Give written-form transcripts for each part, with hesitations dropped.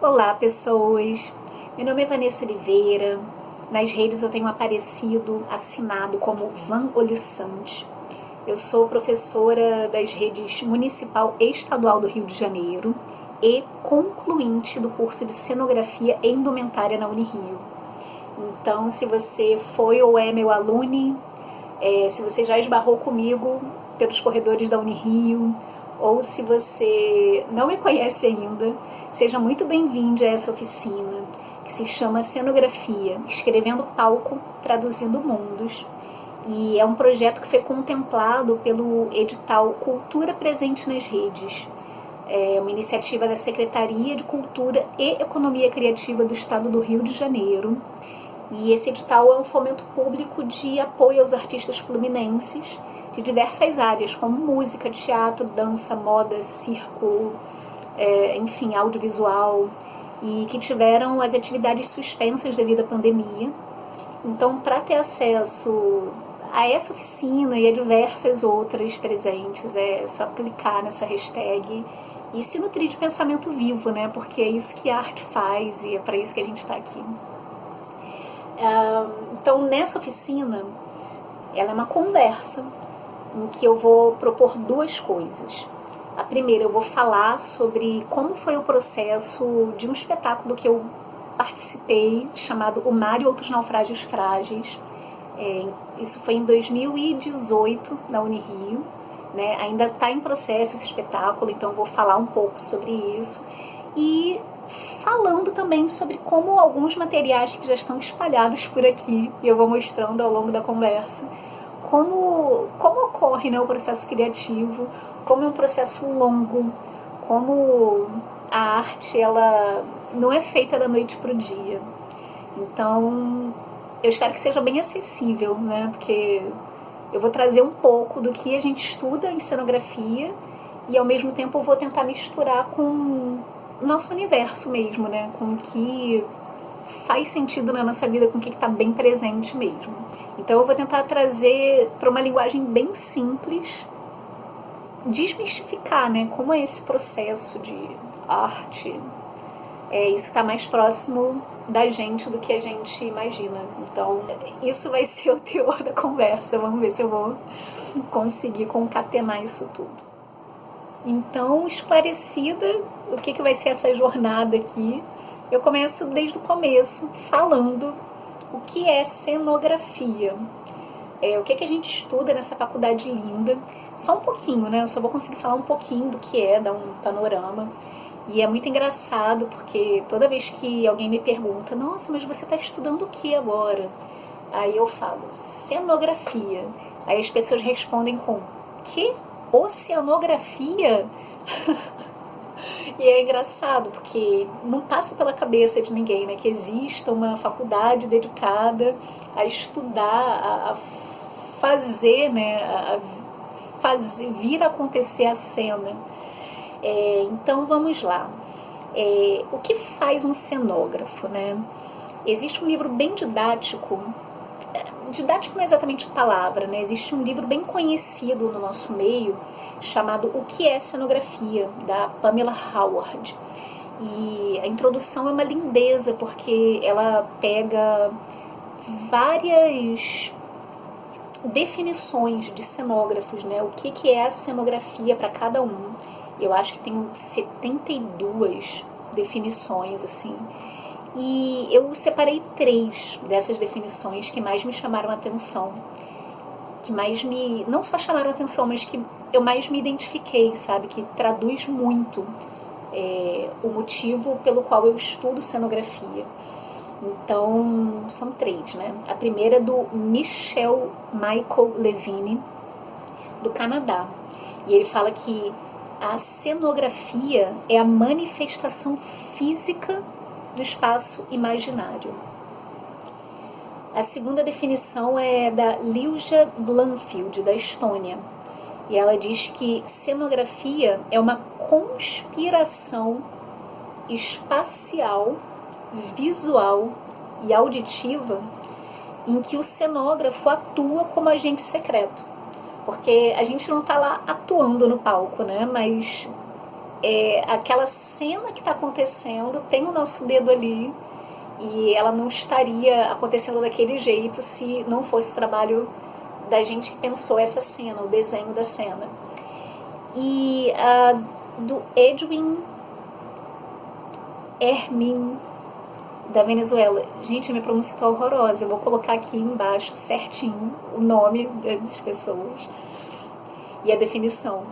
Olá, pessoas! Meu nome é Vanessa Oliveira. Nas redes eu tenho aparecido assinado como Van Olissante. Eu sou professora das redes Municipal e Estadual do Rio de Janeiro e concluinte do curso de Cenografia e Indumentária na Unirio. Então, se você foi ou é meu aluno, se você já esbarrou comigo pelos corredores da Unirio, ou se você não me conhece ainda, seja muito bem-vindo a essa oficina, que se chama Cenografia, Escrevendo Palco, Traduzindo Mundos. E é um projeto que foi contemplado pelo edital Cultura Presente nas Redes. É uma iniciativa da Secretaria de Cultura e Economia Criativa do Estado do Rio de Janeiro. E esse edital é um fomento público de apoio aos artistas fluminenses de diversas áreas, como música, teatro, dança, moda, circo, enfim, audiovisual, e que tiveram as atividades suspensas devido à pandemia. Então, para ter acesso a essa oficina e a diversas outras presentes, é só clicar nessa hashtag e se nutrir de pensamento vivo, né? Porque é isso que a arte faz e é para isso que a gente está aqui. Então, nessa oficina, ela é uma conversa em que eu vou propor duas coisas. A primeira, eu vou falar sobre como foi o processo de um espetáculo que eu participei, chamado O Mar e Outros Naufrágios Frágeis. Isso foi em 2018, na Unirio, né? Ainda está em processo esse espetáculo, então eu vou falar um pouco sobre isso. E falando também sobre como alguns materiais que já estão espalhados por aqui, e eu vou mostrando ao longo da conversa, como ocorre, né, o processo criativo, como é um processo longo, como a arte ela não é feita da noite para o dia. Então, eu espero que seja bem acessível, né, porque eu vou trazer um pouco do que a gente estuda em cenografia e, ao mesmo tempo, eu vou tentar misturar com o nosso universo mesmo, né, com o que faz sentido na nossa vida, com o que está bem presente mesmo. Então eu vou tentar trazer para uma linguagem bem simples, desmistificar, né, como é esse processo de arte. Isso está mais próximo da gente do que a gente imagina. Então isso vai ser o teor da conversa. Vamos ver se eu vou conseguir concatenar isso tudo. Então, esclarecida o que vai ser essa jornada aqui, eu começo desde o começo falando o que é cenografia. O que a gente estuda nessa faculdade linda. Só um pouquinho, né? Eu só vou conseguir falar um pouquinho do que é, dar um panorama. E é muito engraçado, porque toda vez que alguém me pergunta, nossa, mas você está estudando o que agora? Aí eu falo, cenografia. Aí as pessoas respondem com, que? Oceanografia? E é engraçado, porque não passa pela cabeça de ninguém, né, que exista uma faculdade dedicada a estudar, a fazer, né, vir acontecer a cena. Então vamos lá. O que faz um cenógrafo, né? Existe um livro bem didático não é exatamente a palavra, né? Existe um livro bem conhecido no nosso meio, chamado O que é Cenografia, da Pamela Howard. E a introdução é uma lindeza, porque ela pega várias definições de cenógrafos, né? O que é a cenografia para cada um. Eu acho que tem 72 definições, assim. E eu separei 3 dessas definições que mais me chamaram a atenção. Que mais não só chamaram a atenção, mas que eu mais me identifiquei, sabe? Que traduz muito o motivo pelo qual eu estudo cenografia. Então, são 3, né? A primeira é do Michael Levine, do Canadá. E ele fala que a cenografia é a manifestação física do espaço imaginário. A segunda definição é da Liuja Blanfield, da Estônia. E ela diz que cenografia é uma conspiração espacial, visual e auditiva em que o cenógrafo atua como agente secreto. Porque a gente não está lá atuando no palco, né? Mas aquela cena que está acontecendo tem o nosso dedo ali, e ela não estaria acontecendo daquele jeito se não fosse o trabalho da gente que pensou essa cena, o desenho da cena. E do Edwin Hermin, da Venezuela. Gente, a minha pronúncia tá horrorosa, eu vou colocar aqui embaixo certinho o nome das pessoas e a definição.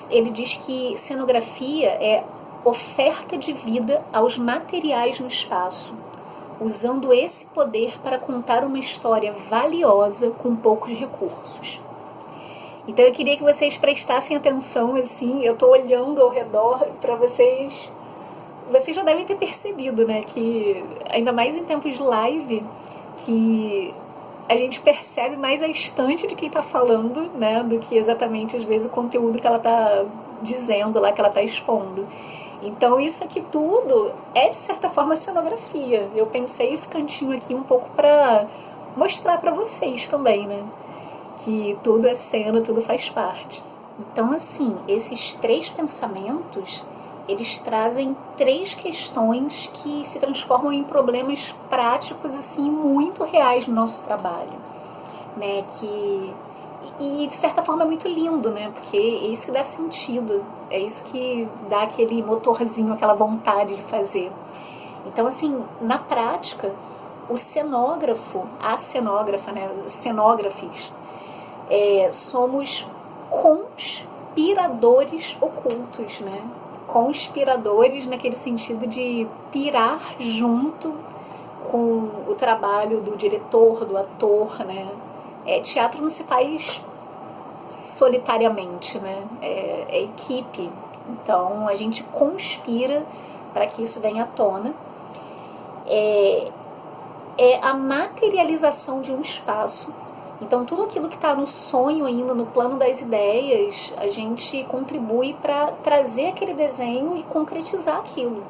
Ele diz que cenografia é oferta de vida aos materiais no espaço, usando esse poder para contar uma história valiosa com poucos recursos. Então eu queria que vocês prestassem atenção, assim, eu estou olhando ao redor para vocês já devem ter percebido, né, que ainda mais em tempos de live, que a gente percebe mais a estante de quem está falando, né, do que exatamente às vezes o conteúdo que ela está dizendo lá, que ela está expondo. Então isso aqui tudo é de certa forma cenografia. Eu pensei esse cantinho aqui um pouco para mostrar para vocês também, né, que tudo é cena, tudo faz parte. Então assim, esses 3 pensamentos, eles trazem 3 questões que se transformam em problemas práticos assim muito reais no nosso trabalho, né? E de certa forma é muito lindo, né? Porque é isso que dá sentido, é isso que dá aquele motorzinho, aquela vontade de fazer. Então assim, na prática, o cenógrafo, a cenógrafa, né? Os cenógrafes, somos conspiradores ocultos, né? Conspiradores naquele sentido de pirar junto com o trabalho do diretor, do ator, né? Teatro não se faz solitariamente, né? É equipe. Então a gente conspira para que isso venha à tona. É a materialização de um espaço. Então tudo aquilo que está no sonho ainda, no plano das ideias, a gente contribui para trazer aquele desenho e concretizar aquilo.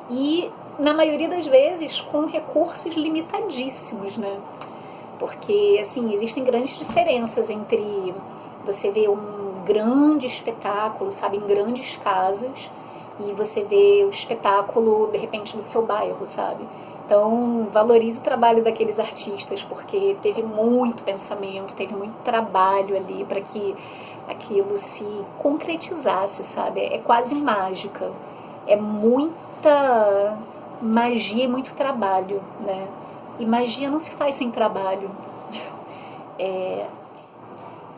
E na maioria das vezes com recursos limitadíssimos, né? Porque assim, existem grandes diferenças entre você ver um grande espetáculo, sabe, em grandes casas, e você ver o espetáculo de repente no seu bairro, sabe? Então, valorize o trabalho daqueles artistas, porque teve muito pensamento, teve muito trabalho ali para que aquilo se concretizasse, sabe? É quase mágica. É muita magia e muito trabalho, né? E magia não se faz sem trabalho.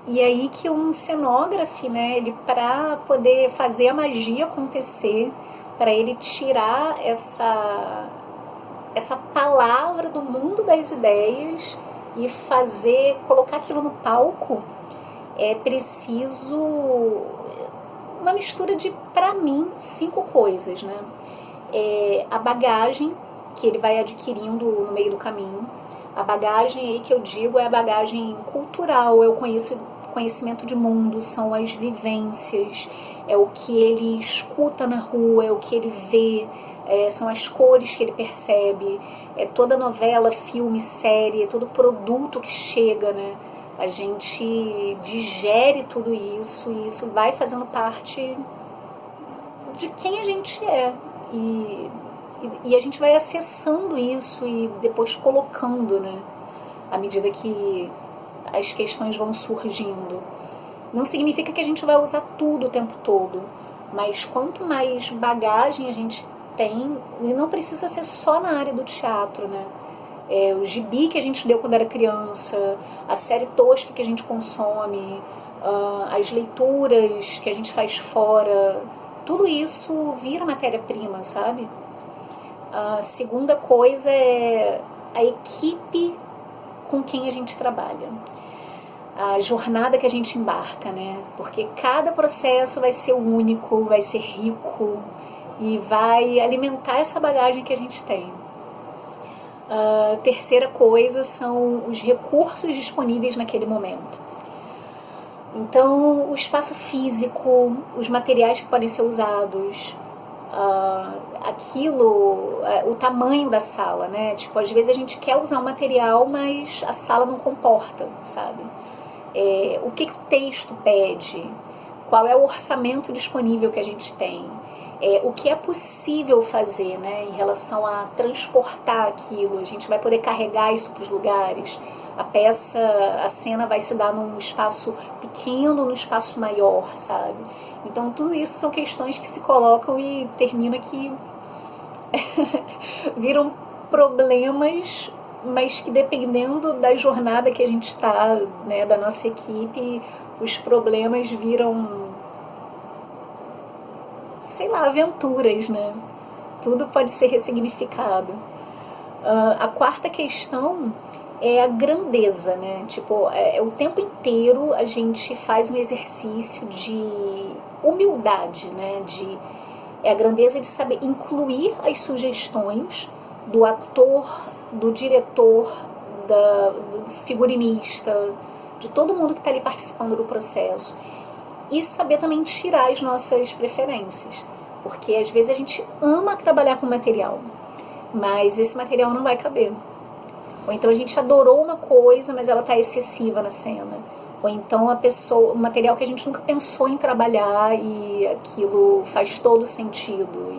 E aí que um cenógrafo, né, ele para poder fazer a magia acontecer, para ele tirar essa palavra do mundo das ideias e colocar aquilo no palco, é preciso uma mistura de, para mim, 5 coisas, né? A bagagem que ele vai adquirindo no meio do caminho. A bagagem aí que eu digo é a bagagem cultural, é o conhecimento de mundo, são as vivências, é o que ele escuta na rua, é o que ele vê, são as cores que ele percebe, toda novela, filme, série, todo produto que chega, né? A gente digere tudo isso e isso vai fazendo parte de quem a gente é. E a gente vai acessando isso e depois colocando, né? À medida que as questões vão surgindo. Não significa que a gente vai usar tudo o tempo todo, mas quanto mais bagagem a gente tem, e não precisa ser só na área do teatro, né? O gibi que a gente leu quando era criança, a série tosca que a gente consome, as leituras que a gente faz fora, tudo isso vira matéria-prima, sabe? A segunda coisa é a equipe com quem a gente trabalha, a jornada que a gente embarca, né? Porque cada processo vai ser único, vai ser rico e vai alimentar essa bagagem que a gente tem. A terceira coisa são os recursos disponíveis naquele momento. Então, o espaço físico, os materiais que podem ser usados, o tamanho da sala, né? Tipo, às vezes a gente quer usar um material, mas a sala não comporta, sabe? O que o texto pede, qual é o orçamento disponível que a gente tem, o que é possível fazer, né, em relação a transportar aquilo, a gente vai poder carregar isso para os lugares, a cena vai se dar num espaço pequeno, num espaço maior, sabe? Então tudo isso são questões que se colocam e termina que viram problemas, mas que dependendo da jornada que a gente está, né, da nossa equipe, os problemas viram, sei lá, aventuras, né? Tudo pode ser ressignificado. A quarta questão é a grandeza, né? Tipo, o tempo inteiro a gente faz um exercício de humildade, né? É a grandeza de saber incluir as sugestões do ator, do diretor, do figurinista, de todo mundo que está ali participando do processo. E saber também tirar as nossas preferências. Porque às vezes a gente ama trabalhar com material, mas esse material não vai caber. Ou então a gente adorou uma coisa, mas ela está excessiva na cena. Ou então o material que a gente nunca pensou em trabalhar e aquilo faz todo sentido.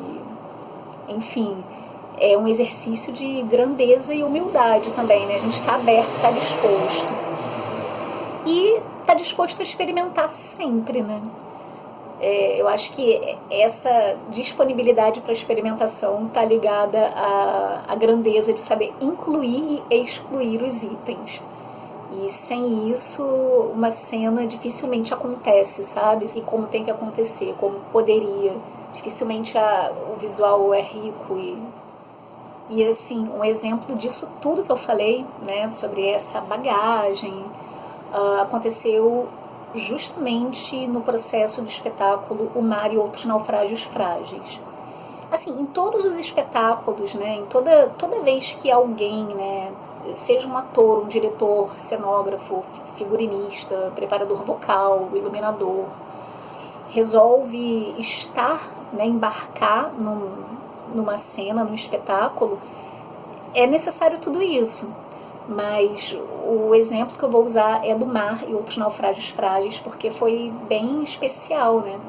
E, enfim, é um exercício de grandeza e humildade também, né? A gente está aberto, está disposto. E está disposto a experimentar sempre, né? Eu acho que essa disponibilidade para experimentação está ligada à grandeza de saber incluir e excluir os itens. E sem isso, uma cena dificilmente acontece, sabe? E como tem que acontecer, como poderia. Dificilmente o visual é rico. E assim, um exemplo disso tudo que eu falei, né, sobre essa bagagem, aconteceu justamente no processo do espetáculo O Mar e Outros Naufrágios Frágeis. Assim, em todos os espetáculos, né, em toda vez que alguém, né, seja um ator, um diretor, cenógrafo, figurinista, preparador vocal, iluminador, resolve estar, né, embarcar numa cena, num espetáculo, é necessário tudo isso. Mas o exemplo que eu vou usar é do Mar e Outros Naufrágios Frágeis, porque foi bem especial, né?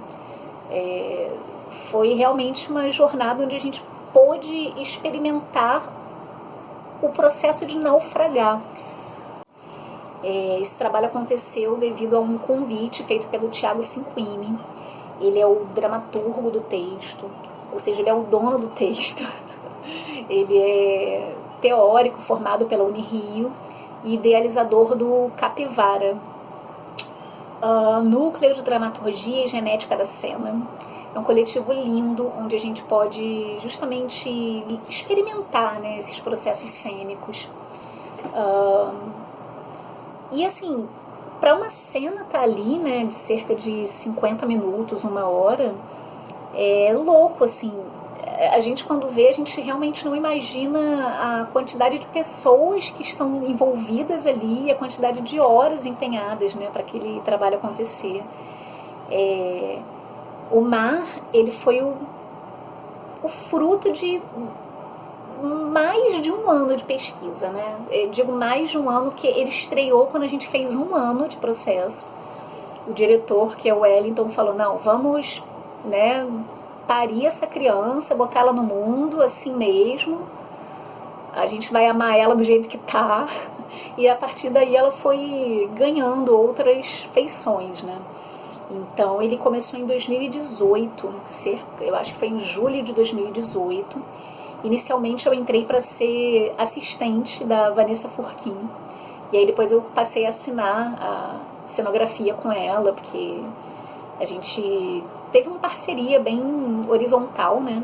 Foi realmente uma jornada onde a gente pôde experimentar o processo de naufragar. Esse trabalho aconteceu devido a um convite feito pelo Tiago Cinquini. Ele é o dramaturgo do texto, ou seja, ele é o dono do texto. Ele é teórico formado pela Unirio e idealizador do Capivara, Núcleo de Dramaturgia e Genética da Cena. É um coletivo lindo, onde a gente pode justamente experimentar, né, esses processos cênicos. E assim, para uma cena estar ali, né, de cerca de 50 minutos, 1 hora, é louco, assim. A gente, quando vê, a gente realmente não imagina a quantidade de pessoas que estão envolvidas ali, a quantidade de horas empenhadas, né, para aquele trabalho acontecer. O Mar, ele foi o fruto de mais de 1 ano de pesquisa, né? Eu digo mais de 1 ano, porque ele estreou quando a gente fez 1 ano de processo. O diretor, que é o Wellington, falou, não, vamos, né, parir essa criança, botar ela no mundo assim mesmo, a gente vai amar ela do jeito que tá, e a partir daí ela foi ganhando outras feições, né? Então ele começou em 2018, eu acho que foi em julho de 2018. Inicialmente eu entrei para ser assistente da Vanessa Furquim, e aí depois eu passei a assinar a cenografia com ela, porque a gente teve uma parceria bem horizontal, né?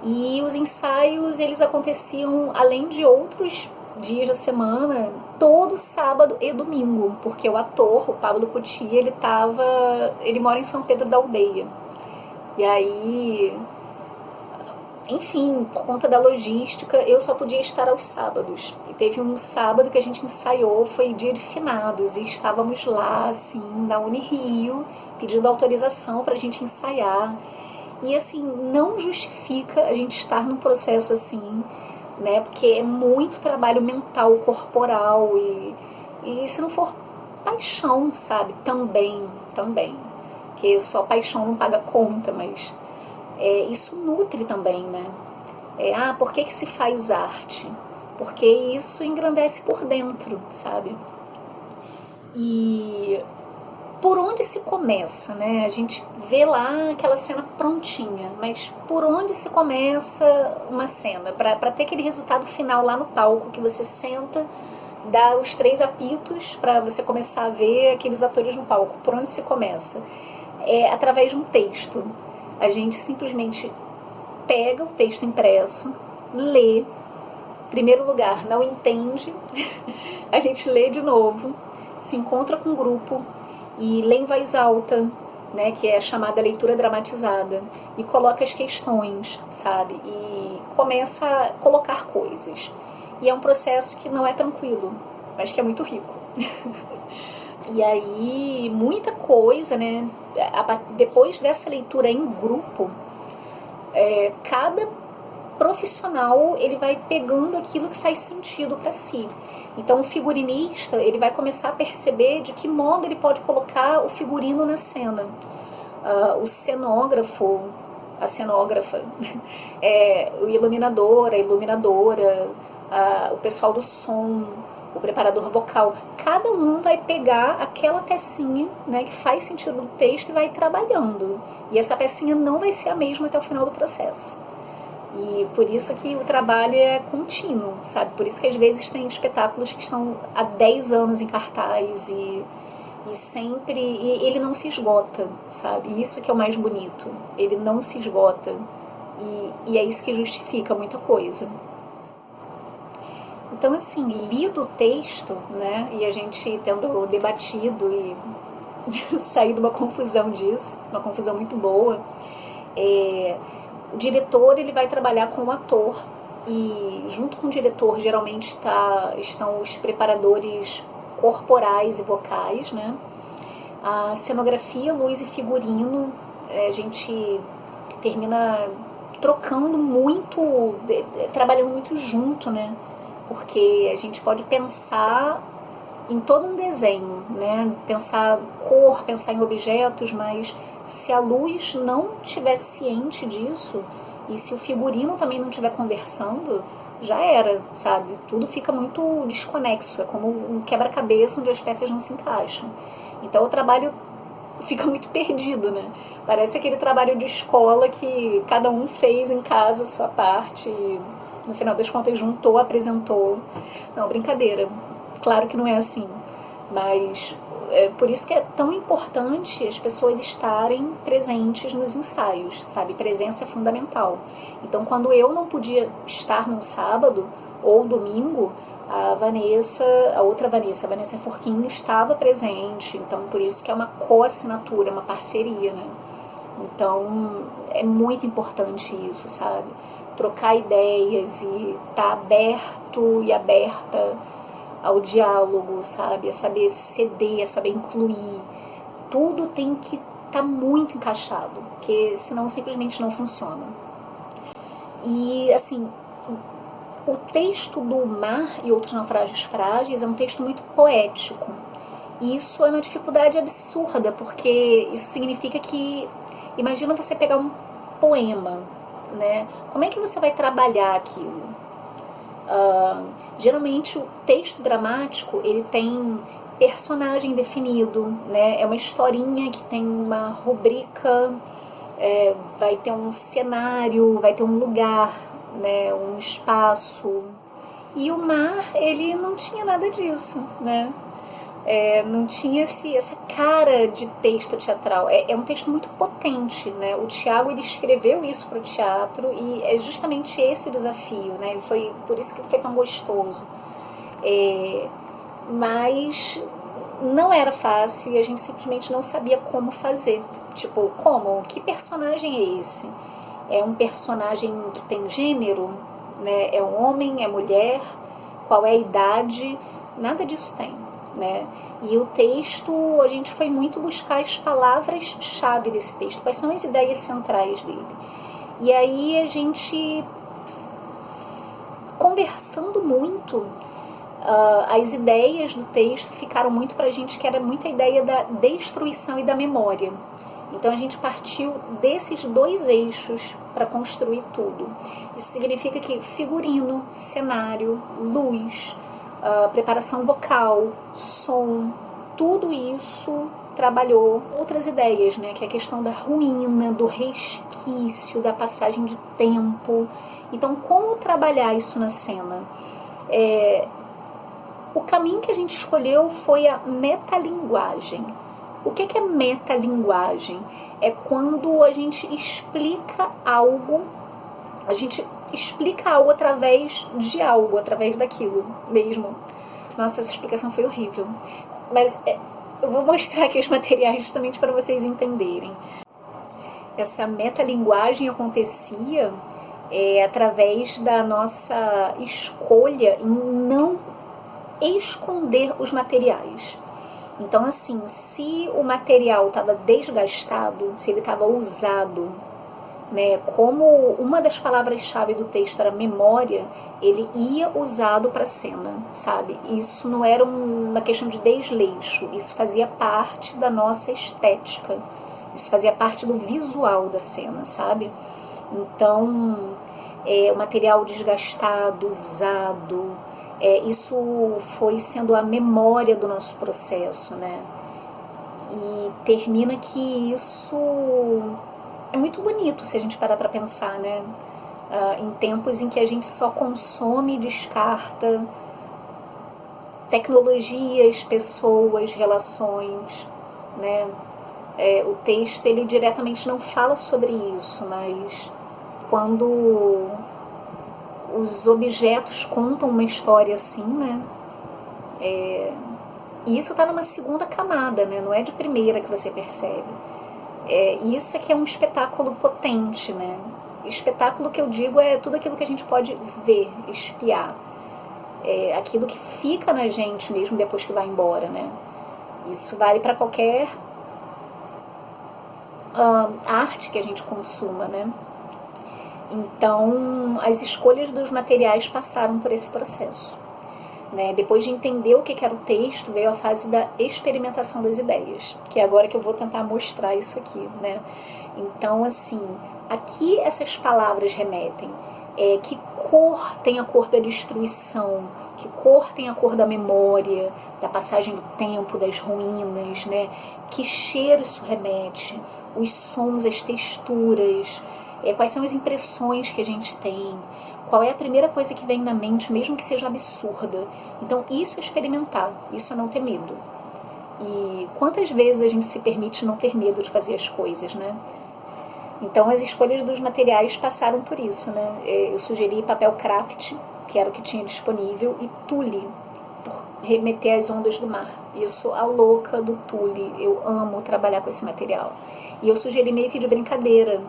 E os ensaios, eles aconteciam, além de outros dias da semana, todo sábado e domingo, porque o ator, o Pablo Cutia, ele mora em São Pedro da Aldeia. E aí, enfim, por conta da logística, eu só podia estar aos sábados. E teve um sábado que a gente ensaiou, foi dia de finados, e estávamos lá, assim, na Unirio, pedindo autorização para a gente ensaiar. E, assim, não justifica a gente estar num processo assim, né? Porque é muito trabalho mental, corporal, e se não for paixão, sabe? Também. porque só paixão não paga conta, mas isso nutre também, né? Por que se faz arte? Porque isso engrandece por dentro, sabe? E por onde se começa, né? A gente vê lá aquela cena prontinha, mas por onde se começa uma cena? Para ter aquele resultado final lá no palco, que você senta, dá os 3 apitos para você começar a ver aqueles atores no palco. Por onde se começa? É através de um texto. A gente simplesmente pega o texto impresso, lê. Em primeiro lugar, não entende, a gente lê de novo, se encontra com um grupo e lê em voz alta, né, que é a chamada leitura dramatizada, e coloca as questões, sabe? E começa a colocar coisas. E é um processo que não é tranquilo, mas que é muito rico. E aí, muita coisa, né? Depois dessa leitura em grupo, cada profissional ele vai pegando aquilo que faz sentido para si. Então o figurinista ele vai começar a perceber de que modo ele pode colocar o figurino na cena. O cenógrafo, a cenógrafa, o iluminador, a iluminadora, o pessoal do som, o preparador vocal. Cada um vai pegar aquela pecinha, né, que faz sentido no texto e vai trabalhando. E essa pecinha não vai ser a mesma até o final do processo. E por isso que o trabalho é contínuo, sabe? Por isso que às vezes tem espetáculos que estão há 10 anos em cartaz e sempre... E ele não se esgota, sabe? Isso que é o mais bonito. Ele não se esgota. E é isso que justifica muita coisa. Então, assim, lido o texto, né? E a gente tendo debatido e saído uma confusão disso, uma confusão muito boa, o diretor ele vai trabalhar com o ator e junto com o diretor geralmente estão os preparadores corporais e vocais, né? A cenografia, luz e figurino, a gente termina trocando muito, trabalhando muito junto, né? Porque a gente pode pensar em todo um desenho, né? Pensar cor, pensar em objetos, mas se a luz não estiver ciente disso e se o figurino também não estiver conversando, já era, sabe? Tudo fica muito desconexo, é como um quebra-cabeça onde as peças não se encaixam. Então o trabalho fica muito perdido, né? Parece aquele trabalho de escola que cada um fez em casa a sua parte e no final das contas juntou, apresentou. Não, brincadeira. Claro que não é assim, mas por isso que é tão importante as pessoas estarem presentes nos ensaios, sabe? Presença é fundamental. Então, quando eu não podia estar num sábado ou domingo, a outra Vanessa, a Vanessa Forquinho, estava presente. Então, por isso que é uma co-assinatura, uma parceria, né? Então, é muito importante isso, sabe? Trocar ideias e estar aberto e aberta ao diálogo, sabe? A saber ceder, a saber incluir. Tudo tem que estar muito encaixado, porque senão simplesmente não funciona. E, assim, o texto do Mar e Outros Naufrágios Frágeis é um texto muito poético. E isso é uma dificuldade absurda, porque isso significa que... Imagina você pegar um poema, né? Como é que você vai trabalhar aquilo? Geralmente o texto dramático ele tem personagem definido, né? É uma historinha que tem uma rubrica, vai ter um cenário, vai ter um lugar, né? Um espaço. E o Mar ele não tinha nada disso, né? Não tinha essa cara de texto teatral. É um texto muito potente, né? O Tiago ele escreveu isso para o teatro e é justamente esse o desafio, né? Foi por isso que foi tão gostoso. Mas não era fácil e a gente simplesmente não sabia como fazer. Tipo, como? Que personagem é esse? É um personagem que tem gênero? Né? É um homem? É mulher? Qual é a idade? Nada disso tem. Né? E o texto, a gente foi muito buscar as palavras-chave desse texto, quais são as ideias centrais dele. E aí a gente, conversando muito, as ideias do texto ficaram muito pra gente, que era muito a ideia da destruição e da memória. Então a gente partiu desses dois eixos para construir tudo. Isso significa que figurino, cenário, luz, preparação vocal, som, tudo isso trabalhou outras ideias, né? Que é a questão da ruína, do resquício, da passagem de tempo. Então, como trabalhar isso na cena? O caminho que a gente escolheu foi a metalinguagem. O que é metalinguagem? É quando a gente explica algo, através de algo, através daquilo mesmo. Nossa, essa explicação foi horrível. Mas eu vou mostrar aqui os materiais justamente para vocês entenderem. Essa metalinguagem acontecia através da nossa escolha em não esconder os materiais. Então, assim, se o material estava desgastado, se ele estava usado, né, como uma das palavras-chave do texto era memória, ele ia usado para a cena, sabe? Isso não era uma questão de desleixo, isso fazia parte da nossa estética, isso fazia parte do visual da cena, sabe? Então, o material desgastado, usado, isso foi sendo a memória do nosso processo, né? E termina que isso é muito bonito se a gente parar para pensar, né? Em tempos em que a gente só consome e descarta tecnologias, pessoas, relações, né? O texto, ele diretamente não fala sobre isso, mas quando os objetos contam uma história assim, né? E isso está numa segunda camada, né? Não é de primeira que você percebe. Isso é que é um espetáculo potente, né? Espetáculo que eu digo é tudo aquilo que a gente pode ver, espiar. Aquilo que fica na gente mesmo depois que vai embora, né? Isso vale para qualquer arte que a gente consuma, né? Então, as escolhas dos materiais passaram por esse processo, né? Depois de entender o que era o texto, veio a fase da experimentação das ideias, que é agora que eu vou tentar mostrar isso aqui, né? Então, assim, aqui essas palavras remetem. Que cor tem a cor da destruição, que cor tem a cor da memória, da passagem do tempo, das ruínas, né? Que cheiro isso remete, os sons, as texturas, quais são as impressões que a gente tem, qual é a primeira coisa que vem na mente, mesmo que seja absurda. Então, isso é experimentar, isso é não ter medo. E quantas vezes a gente se permite não ter medo de fazer as coisas, né? Então, as escolhas dos materiais passaram por isso, né? Eu sugeri papel craft, que era o que tinha disponível, e tule, por remeter às ondas do mar. E eu sou a louca do tule, eu amo trabalhar com esse material. E eu sugeri meio que de brincadeira,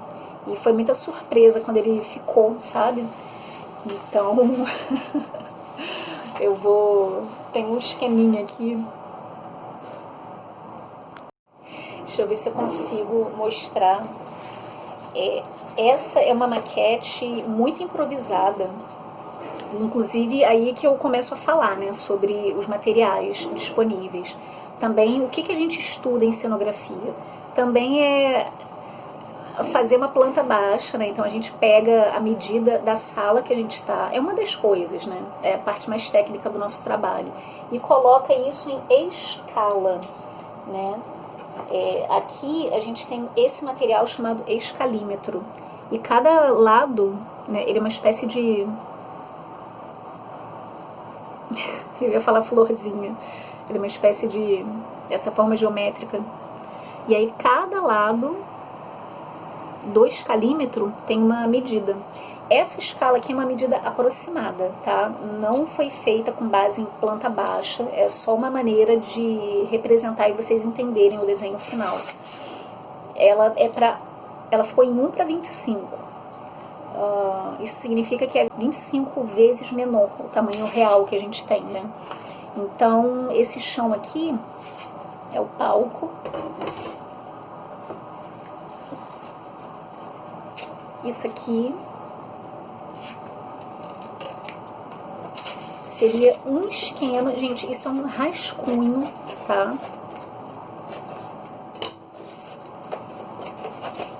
e foi muita surpresa quando ele ficou, sabe? Então, tem um esqueminha aqui. Deixa eu ver se eu consigo mostrar. Essa é uma maquete muito improvisada. Inclusive, aí que eu começo a falar, né, sobre os materiais disponíveis. Também, o que a gente estuda em cenografia? Também é fazer uma planta baixa, né? Então a gente pega a medida da sala que a gente está, é uma das coisas, né? É a parte mais técnica do nosso trabalho, e coloca isso em escala, né? Aqui a gente tem esse material chamado escalímetro, e cada lado, né, ele é uma espécie de eu ia falar florzinha, ele é uma espécie de essa forma geométrica, e aí cada lado do escalímetro tem uma medida. Essa escala aqui é uma medida aproximada, tá? Não foi feita com base em planta baixa, é só uma maneira de representar e vocês entenderem o desenho final. Ela ficou em 1:25. Isso significa que é 25 vezes menor o tamanho real que a gente tem, né? Então, esse chão aqui é o palco. Isso aqui seria um esquema, gente, isso é um rascunho, tá?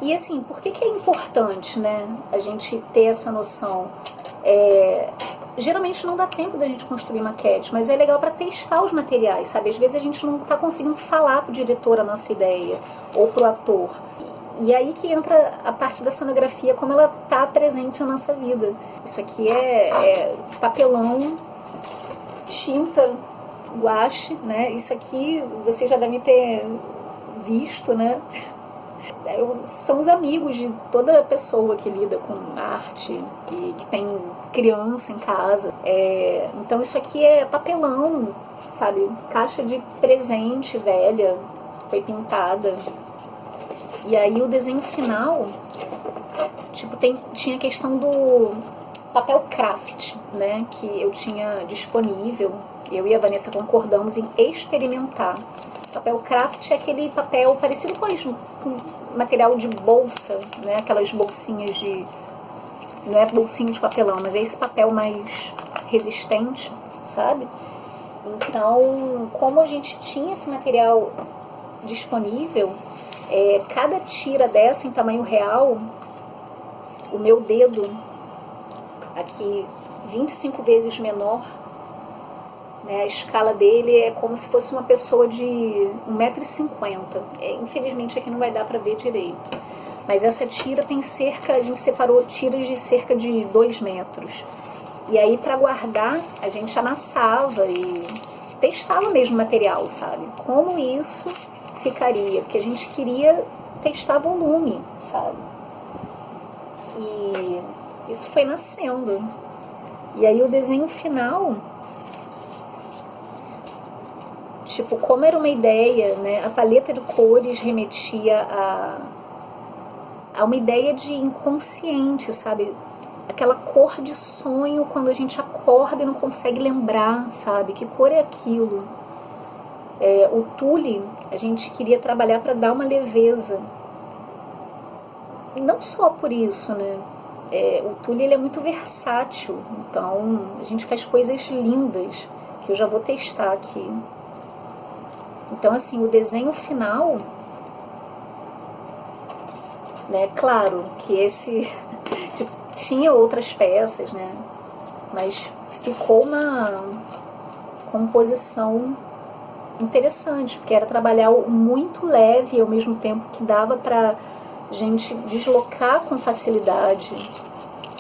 E assim, por que é importante, né, a gente ter essa noção? Geralmente não dá tempo da gente construir maquete, mas é legal para testar os materiais, sabe? Às vezes a gente não está conseguindo falar pro diretor a nossa ideia, ou pro ator. E aí que entra a parte da cenografia, como ela está presente na nossa vida. Isso aqui é papelão, tinta, guache, né? Isso aqui você já deve ter visto, né? São os amigos de toda pessoa que lida com arte, que tem criança em casa. Então isso aqui é papelão, sabe? Caixa de presente velha, foi pintada. E aí o desenho final, tipo, tinha a questão do papel craft, né? Que eu tinha disponível. Eu e a Vanessa concordamos em experimentar. Papel craft é aquele papel parecido com material de bolsa, né? Aquelas bolsinhas de... Não é bolsinho de papelão, mas é esse papel mais resistente, sabe? Então, como a gente tinha esse material disponível, cada tira dessa em tamanho real, o meu dedo aqui 25 vezes menor, né, a escala dele é como se fosse uma pessoa de 1,50 m. Infelizmente aqui não vai dar para ver direito. Mas essa tira tem a gente separou tiras de cerca de 2 metros. E aí para guardar, a gente amassava e testava mesmo o material, sabe? Como isso ficaria, porque a gente queria testar volume, sabe? E isso foi nascendo. E aí o desenho final, tipo, como era uma ideia, né, a paleta de cores remetia a uma ideia de inconsciente, sabe? Aquela cor de sonho quando a gente acorda e não consegue lembrar, sabe? Que cor é aquilo? O tule, a gente queria trabalhar para dar uma leveza. Não só por isso, né? O tule ele é muito versátil, então a gente faz coisas lindas, que eu já vou testar aqui. Então, assim, o desenho final, né? Claro que esse tipo, tinha outras peças, né? Mas ficou uma composição interessante, porque era trabalhar muito leve ao mesmo tempo que dava pra gente deslocar com facilidade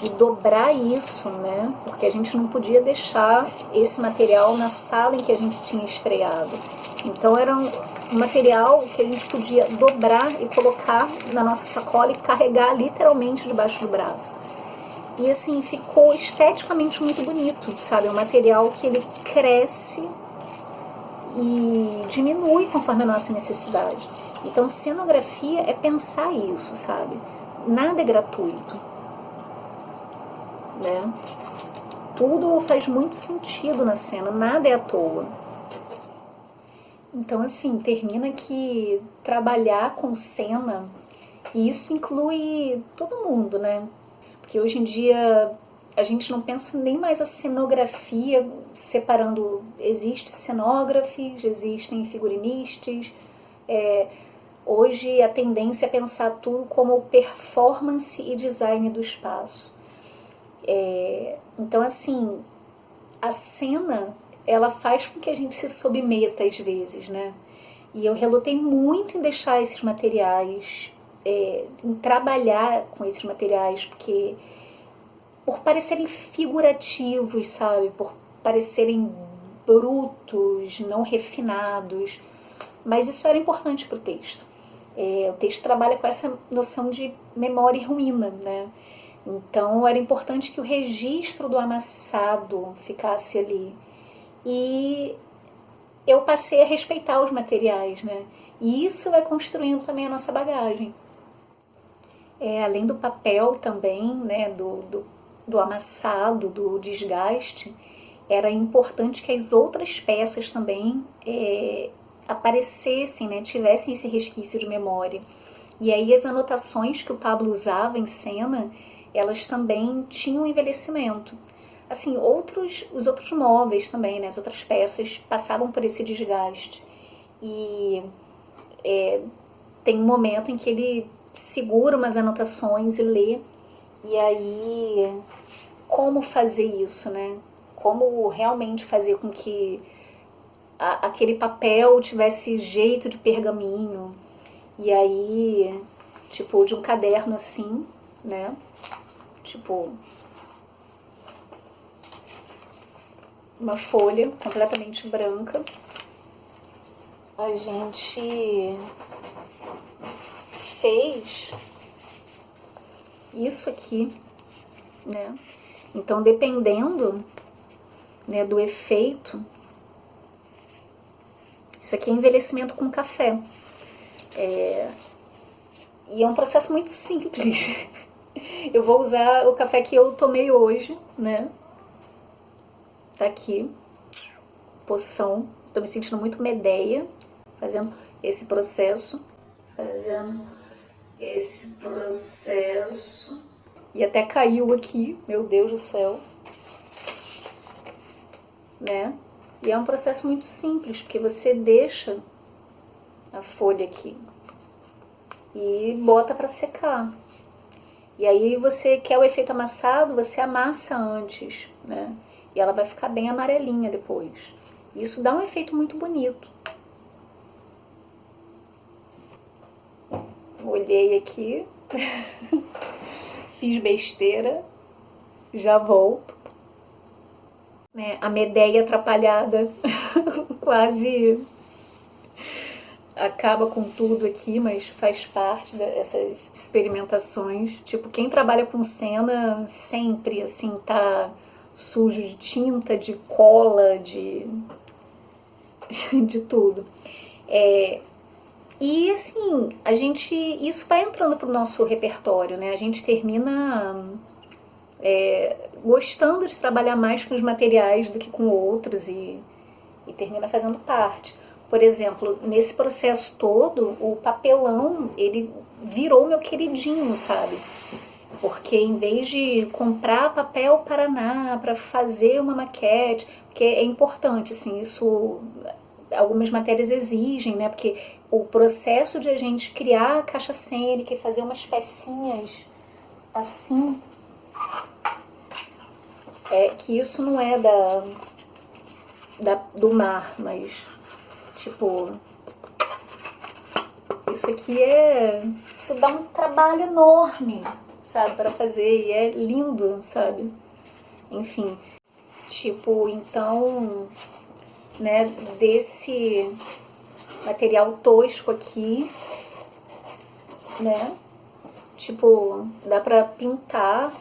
e dobrar isso, né? Porque a gente não podia deixar esse material na sala em que a gente tinha estreado. Então era um material que a gente podia dobrar e colocar na nossa sacola e carregar literalmente debaixo do braço. E assim, ficou esteticamente muito bonito, sabe? É um material que ele cresce e diminui conforme a nossa necessidade. Então, cenografia é pensar isso, sabe? Nada é gratuito, né? Tudo faz muito sentido na cena, nada é à toa. Então, assim, termina que trabalhar com cena, e isso inclui todo mundo, né? Porque hoje em dia a gente não pensa nem mais a cenografia separando, existem cenógrafos, existem figurinistas, hoje a tendência é pensar tudo como performance e design do espaço. Então, assim, a cena, ela faz com que a gente se submeta às vezes, né? E eu relutei muito em deixar esses materiais, em trabalhar com esses materiais, porque por parecerem figurativos, sabe? Por parecerem brutos, não refinados. Mas isso era importante para o texto. O texto trabalha com essa noção de memória e ruína, né? Então era importante que o registro do amassado ficasse ali. E eu passei a respeitar os materiais, né? E isso vai construindo também a nossa bagagem. Além do papel também, né, do amassado, do desgaste, era importante que as outras peças também aparecessem, né, tivessem esse resquício de memória. E aí as anotações que o Pablo usava em cena, elas também tinham envelhecimento. Assim, os outros móveis também, né, as outras peças passavam por esse desgaste. E tem um momento em que ele segura umas anotações e lê. E aí, como fazer isso, né? Como realmente fazer com que aquele papel tivesse jeito de pergaminho. E aí, tipo, de um caderno assim, né? Tipo, uma folha completamente branca. A gente fez isso aqui, né? Então, dependendo, né, do efeito, isso aqui é envelhecimento com café. E é um processo muito simples. Eu vou usar o café que eu tomei hoje, né? Tá aqui, poção. Tô me sentindo muito Medeia fazendo esse processo. E até caiu aqui, meu Deus do céu. Né? E é um processo muito simples, porque você deixa a folha aqui e bota para secar. E aí você quer o efeito amassado, você amassa antes, né? E ela vai ficar bem amarelinha depois. Isso dá um efeito muito bonito. Olhei aqui, fiz besteira, já volto. Né? A Medeia atrapalhada quase acaba com tudo aqui, mas faz parte dessas experimentações. Tipo, quem trabalha com cena sempre, assim, tá sujo de tinta, de cola, de tudo. E, assim, isso vai entrando pro nosso repertório, né? A gente termina gostando de trabalhar mais com os materiais do que com outros e termina fazendo parte. Por exemplo, nesse processo todo, o papelão, ele virou meu queridinho, sabe? Porque em vez de comprar papel Paraná para fazer uma maquete, porque é importante, assim, isso algumas matérias exigem, né? Porque o processo de a gente criar a caixa cênica e fazer umas pecinhas assim, que isso não é do mar, mas tipo, isso dá um trabalho enorme, sabe, para fazer, e é lindo, sabe? Enfim, tipo, então, né, desse material tosco aqui, né, tipo, dá pra pintar.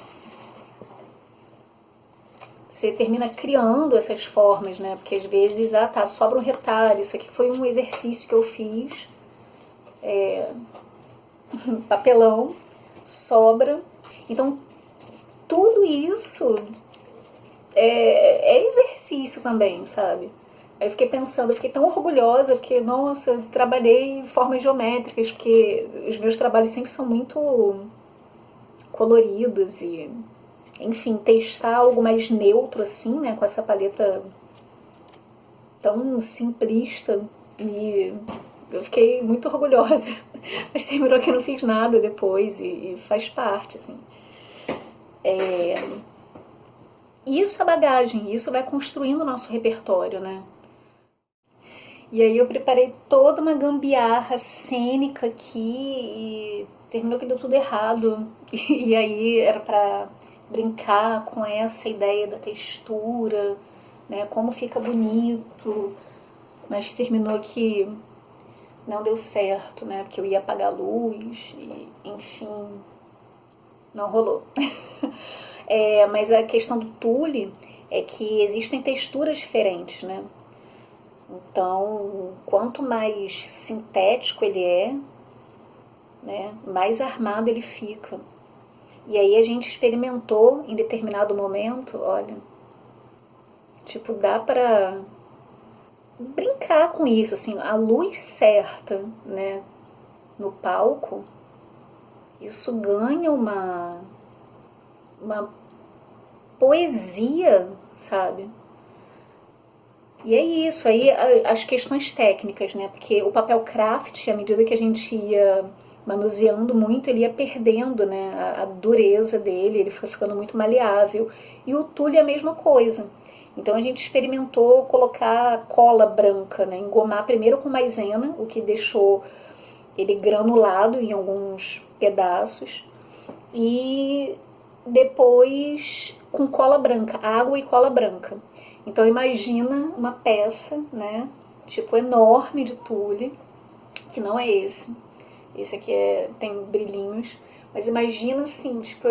Você termina criando essas formas, né? Porque às vezes, sobra um retalho. Isso aqui foi um exercício que eu fiz. Papelão, sobra. Então, tudo isso é exercício também, sabe? Aí eu fiquei pensando, eu fiquei tão orgulhosa, porque, nossa, eu trabalhei em formas geométricas, porque os meus trabalhos sempre são muito coloridos e, enfim, testar algo mais neutro assim, né, com essa paleta tão simplista, e eu fiquei muito orgulhosa, mas terminou que eu não fiz nada depois e faz parte, assim. Isso é bagagem, isso vai construindo o nosso repertório, né? E aí eu preparei toda uma gambiarra cênica aqui e terminou que deu tudo errado. E aí era pra brincar com essa ideia da textura, né? Como fica bonito. Mas terminou que não deu certo, né? Porque eu ia apagar a luz e, enfim, não rolou. Mas a questão do tule é que existem texturas diferentes, né? Então, quanto mais sintético ele é, né, mais armado ele fica. E aí a gente experimentou em determinado momento, olha, tipo, dá pra brincar com isso, assim, a luz certa, né, no palco, isso ganha uma poesia, sabe? E é isso, aí as questões técnicas, né? Porque o papel craft, à medida que a gente ia manuseando muito, ele ia perdendo, né, a dureza dele, ele foi ficando muito maleável. E o tule é a mesma coisa. Então a gente experimentou colocar cola branca, né, engomar primeiro com maisena, o que deixou ele granulado em alguns pedaços, e depois com cola branca, água e cola branca. Então imagina uma peça, né, tipo enorme de tule, que não é esse. Esse aqui tem brilhinhos, mas imagina assim, tipo,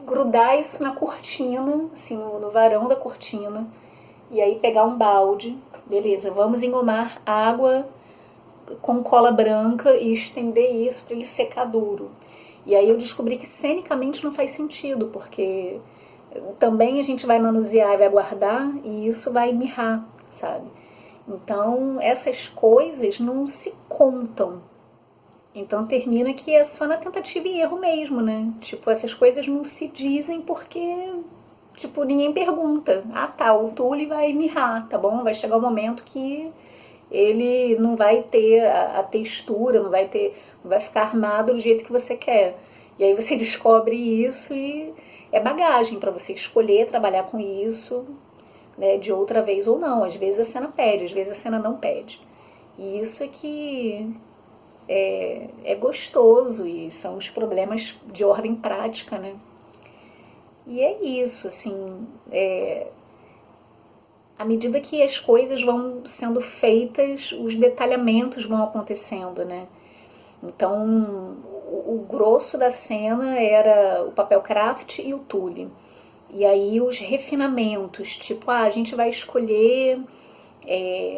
grudar isso na cortina, assim, no varão da cortina, e aí pegar um balde, beleza, vamos engomar água com cola branca e estender isso para ele secar duro. E aí eu descobri que cenicamente não faz sentido, porque também a gente vai manusear e vai guardar e isso vai mirrar, sabe? Então essas coisas não se contam. Então termina que é só na tentativa e erro mesmo, né? Tipo, essas coisas não se dizem porque, tipo, ninguém pergunta. Ah, tá, o tule vai mirrar, tá bom? Vai chegar o momento que ele não vai ter a textura, não vai ficar armado do jeito que você quer. E aí você descobre isso e é bagagem para você escolher trabalhar com isso, né, de outra vez ou não. Às vezes a cena pede, às vezes a cena não pede. E isso é que é gostoso e são os problemas de ordem prática, né? E é isso, assim, à medida que as coisas vão sendo feitas, os detalhamentos vão acontecendo, né? Então, o grosso da cena era o papel craft e o tule. E aí os refinamentos, tipo, a gente vai escolher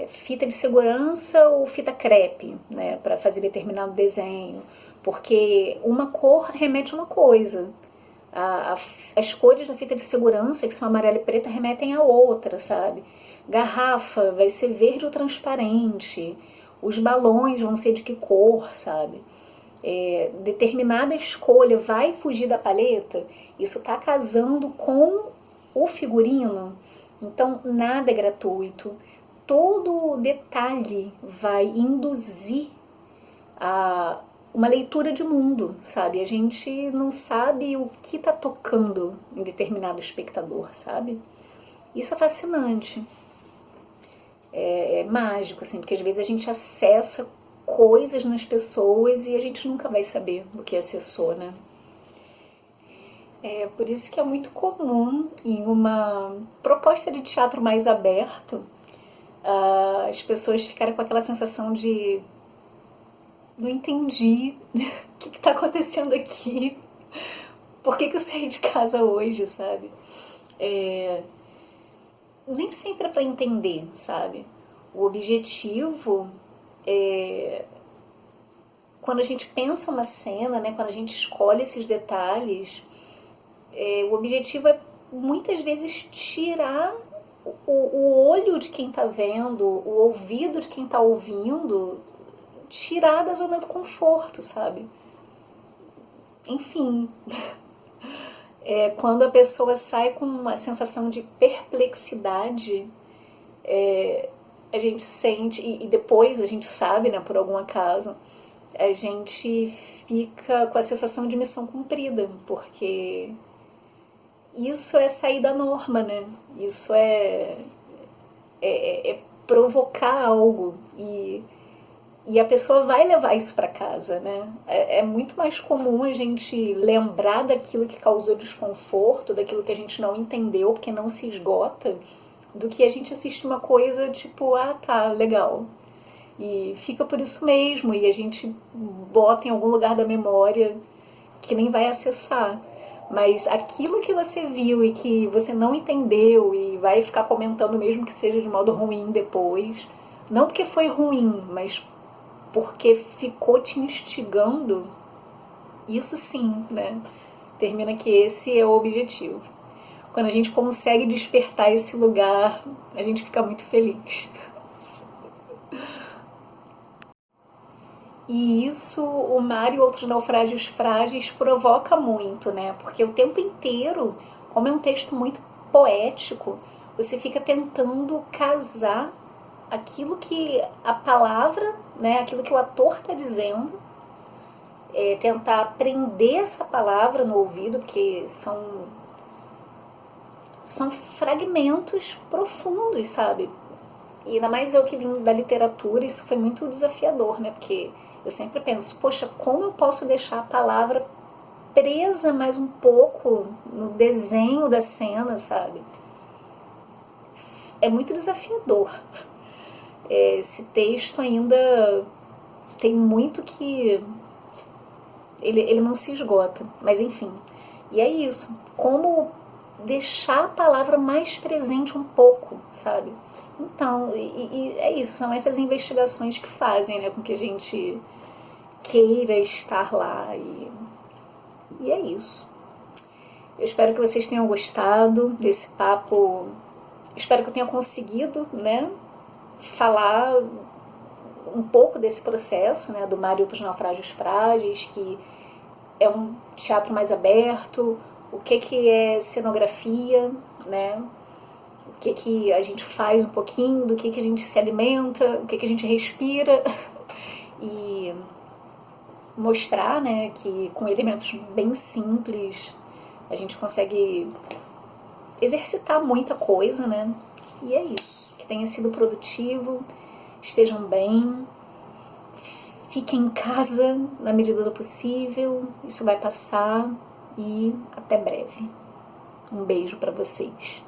fita de segurança ou fita crepe, né, para fazer determinado desenho, porque uma cor remete a uma coisa. As cores da fita de segurança, que são amarela e preta, remetem a outra, sabe? Garrafa vai ser verde ou transparente, os balões vão ser de que cor, sabe? Determinada escolha vai fugir da paleta, isso está casando com o figurino, então nada é gratuito. Todo detalhe vai induzir a uma leitura de mundo, sabe? A gente não sabe o que está tocando em determinado espectador, sabe? Isso é fascinante. É mágico, assim, porque às vezes a gente acessa coisas nas pessoas e a gente nunca vai saber o que acessou, né? É por isso que é muito comum em uma proposta de teatro mais aberto as pessoas ficarem com aquela sensação de não entendi o que está acontecendo aqui, por que eu saí de casa hoje, sabe? Nem sempre é para entender, sabe? O objetivo quando a gente pensa uma cena, né, quando a gente escolhe esses detalhes, o objetivo é muitas vezes tirar o olho de quem está vendo, o ouvido de quem está ouvindo, tirar da zona do conforto, sabe? Enfim, quando a pessoa sai com uma sensação de perplexidade, a gente sente, e depois a gente sabe, né, por algum acaso, a gente fica com a sensação de missão cumprida, porque isso é sair da norma, né? Isso é provocar algo e a pessoa vai levar isso para casa, né? É muito mais comum a gente lembrar daquilo que causou desconforto, daquilo que a gente não entendeu, porque não se esgota, do que a gente assiste uma coisa tipo, ah, tá, legal. E fica por isso mesmo, e a gente bota em algum lugar da memória que nem vai acessar. Mas aquilo que você viu e que você não entendeu e vai ficar comentando mesmo que seja de modo ruim depois, não porque foi ruim, mas porque ficou te instigando, isso sim, né? Termina que esse é o objetivo. Quando a gente consegue despertar esse lugar, a gente fica muito feliz. E isso, o Mar e Outros Naufrágios Frágeis provoca muito, né? Porque o tempo inteiro, como é um texto muito poético, você fica tentando casar aquilo que a palavra, né, aquilo que o ator está dizendo, tentar prender essa palavra no ouvido, porque são fragmentos profundos, sabe? E ainda mais eu que vim da literatura, isso foi muito desafiador, né? Porque eu sempre penso, poxa, como eu posso deixar a palavra presa mais um pouco no desenho da cena, sabe? É muito desafiador. Esse texto ainda tem muito que... Ele não se esgota, mas enfim. E é isso. Como deixar a palavra mais presente um pouco, sabe? Então, e é isso, são essas investigações que fazem, né, com que a gente queira estar lá e é isso. Eu espero que vocês tenham gostado desse papo, espero que eu tenha conseguido, né, falar um pouco desse processo, né, do Mar e Outros Naufrágios Frágeis, que é um teatro mais aberto, o que é cenografia, né, o que a gente faz um pouquinho, do que a gente se alimenta, o que a gente respira, e mostrar, né, que com elementos bem simples a gente consegue exercitar muita coisa, né, e é isso. Que tenha sido produtivo, estejam bem, fiquem em casa na medida do possível, isso vai passar e até breve. Um beijo para vocês.